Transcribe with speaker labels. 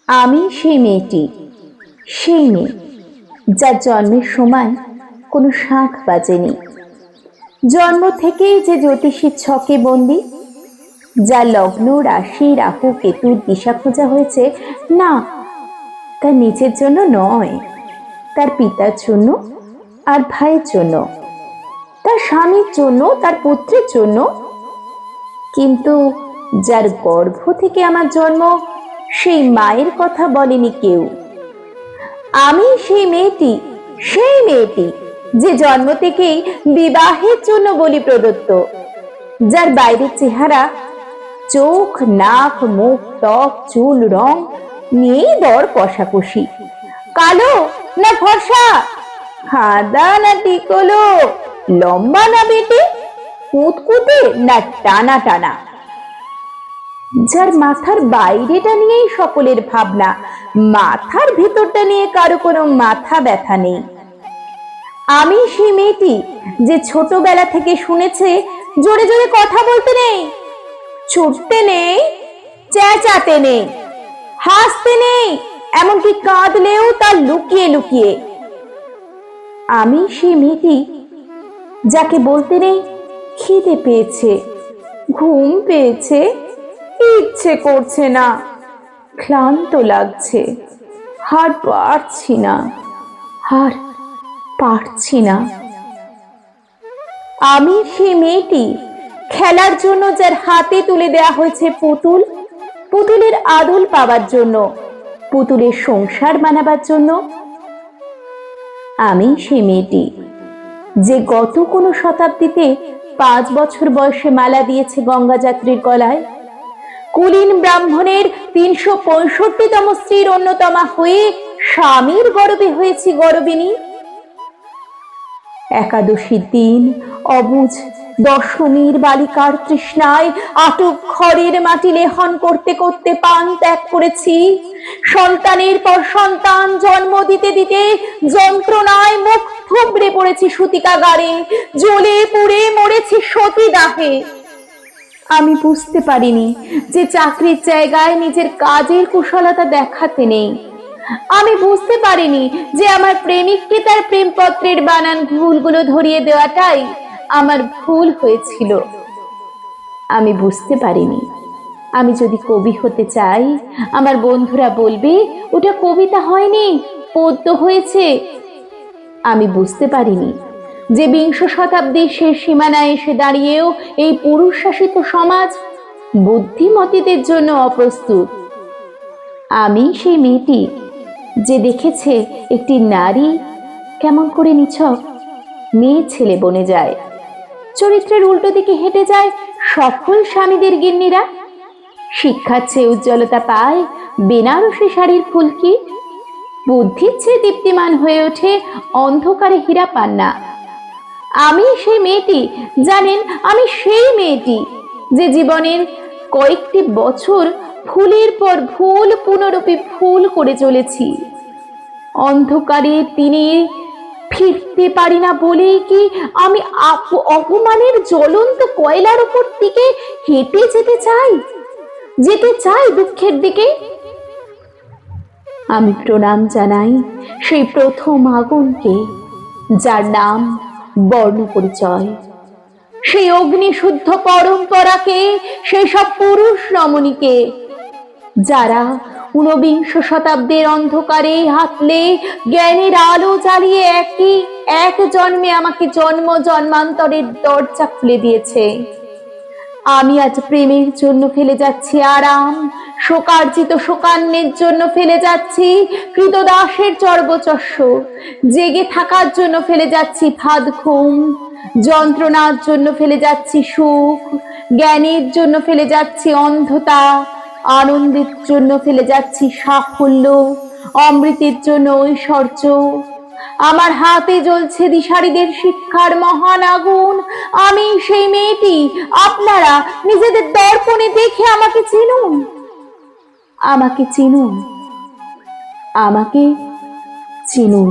Speaker 1: আমি সেই মেয়েটি, সেই মেয়ে যার জন্মের সময় কোনো শাঁখ বাজেনি, জন্ম থেকেই যে জ্যোতিষীর ছকে বন্দি, যার লগ্ন রাশি রাহু কেতুর দিশা খোঁজা হয়েছে না, তার নিজের জন্য নয়, তার পিতার জন্য আর ভাইয়ের জন্য, তার স্বামীর জন্য, তার পুত্রের জন্য। কিন্তু যার গর্ভ থেকে আমার জন্ম, সেই মায়ের কথা বলেনি কেউ। আমি সেই মেয়েটি, সেই মেয়েটি যে জন্ম থেকেই বিবাহের জন্য বলি প্রদত্ত, যার বাইরের চেহারা, চোখ নাক মুখ ত্বক চুল রং নিয়েই দর কষাকষি, কালো না ফর্সা, সাদা না টিকলো, লম্বা না বেটে, কুতকুতে না টানা টানা, যার মাথার বাইরেটা নিয়েই সকলের ভাবনা, মাথার ভেতরটা নিয়ে কারো কোনো মাথা ব্যথা নেই। আমি সেই মেয়েটি যে ছোটবেলা থেকে শুনেছে জোরে জোরে কথা বলতে নেই, ছুটতে নেই, চেঁচাতে নেই, হাসতে নেই, এমনকি কাঁদলেও তা লুকিয়ে লুকিয়ে। আমি সেই মেয়েটি যাকে বলতে নেই খিদে পেয়েছে, ঘুম পেয়েছে, ইচ্ছে করছে না, ক্লান্ত লাগছে, আর পারছি না, আর পারছি না। আমি সেই মেয়েটি খেলার জন্য যার হাতে তুলে দেয়া হয়েছে পুতুল, পুতুলের আদল পাওয়ার জন্য, পুতুলের সংসার বানাবার জন্য। আমি সেই মেয়েটি যে গত কোনো শতাব্দীতে 5 বছর বয়সে মালা দিয়েছে গঙ্গা যাত্রীর গলায়, কুলীন ব্রাহ্মণের 365তম স্ত্রীর অন্যতমা হয়ে স্বামীর গর্বে হয়েছি গর্বিনী। একাদশীর দিন অবুঝ দশমীর বালিকার তৃষ্ণায় আটক খড়ের মাটি লেহন করতে করতে পান ত্যাগ করেছি, সন্তানের পর সন্তান জন্ম দিতে দিতে যন্ত্রণায় মুখ থুবড়ে পড়েছি সূতিকাগারে, জ্বলে পুড়ে মরেছি সতীদাহে। আমি বুঝতে পারিনি যে চাকরির জায়গায় নিজের কাজের কুশলতা দেখাতে নেই। আমি বুঝতে পারিনি যে আমার প্রেমিককে তার প্রেমপত্রের বানান ভুলগুলো ধরিয়ে দেওয়াটাই আমার ভুল হয়েছিল। আমি বুঝতে পারিনি আমি যদি কবি হতে চাই, আমার বন্ধুরা বলবে ওটা কবিতা হয়নি, পদ্য হয়েছে। আমি বুঝতে পারিনি যে 20 শতাব্দীর শেষ সীমানায় এসে দাঁড়িয়েও এই পুরুষ শাসিত সমাজ বুদ্ধিমতীদের জন্য অপ্রস্তুত। আমি সেই মেয়েটি যে দেখেছে একটি নারী কেমন করে নিছক মেয়ে ছেলে বনে যায়, চরিত্রের উল্টো দিকে হেঁটে যায় সফল স্বামীদের গিন্নিরা, শিক্ষার চেয়ে উজ্জ্বলতা পায় বেনারসি শাড়ির ফুলকি, বুদ্ধির চেয়ে দীপ্তিমান হয়ে ওঠে অন্ধকারে হীরা পান্না। আমি সেই মেয়েটি, জানেন, আমি সেই মেয়েটি যে জীবনের কয়েকটি বছর ফুলের পর ফুল পুনরূপী ফুল করে চলেছি। অন্ধকারে তিনি ফিরতে পারি না বলেই কি আমি অপমানের জ্বলন্ত কয়লার উপর দিকে হেঁটে যেতে চাই দুঃখের দিকে। আমি প্রণাম জানাই সেই প্রথম আগুনকে, যার নাম বর্ণ পরিচয়, সেই অগ্নিশুদ্ধ পরম্পরাকে, সেই সব পুরুষ রমণীকে যারা 19 শতাব্দীর অন্ধকারে হাতলে জ্ঞানের আলো জ্বালিয়ে এক জন্মে আমাকে জন্ম জন্মান্তরের দরজা খুলে দিয়েছে। আমি আজ প্রেমের জন্য ফেলে যাচ্ছি আরাম, শোকার্জিত শোকান্নের জন্য ফেলে যাচ্ছি কৃতদাসের চর্বচস্য, জেগে থাকার জন্য ফেলে যাচ্ছি ভাত ঘুম, যন্ত্রণার জন্য ফেলে যাচ্ছি সুখ, জ্ঞানের জন্য ফেলে যাচ্ছি অন্ধতা, আনন্দের জন্য ফেলে যাচ্ছি সাফল্য, অমৃতের জন্য ঐশ্বর্য। আমার হাতে জ্বলছে দিশারীদের শিক্ষার মহান আগুন। আমি সেই মেয়েটি, আপনারা নিজেদের দর্পণে দেখে আমাকে চিনুন, আমাকে চিনুন, আমাকে চিনুন।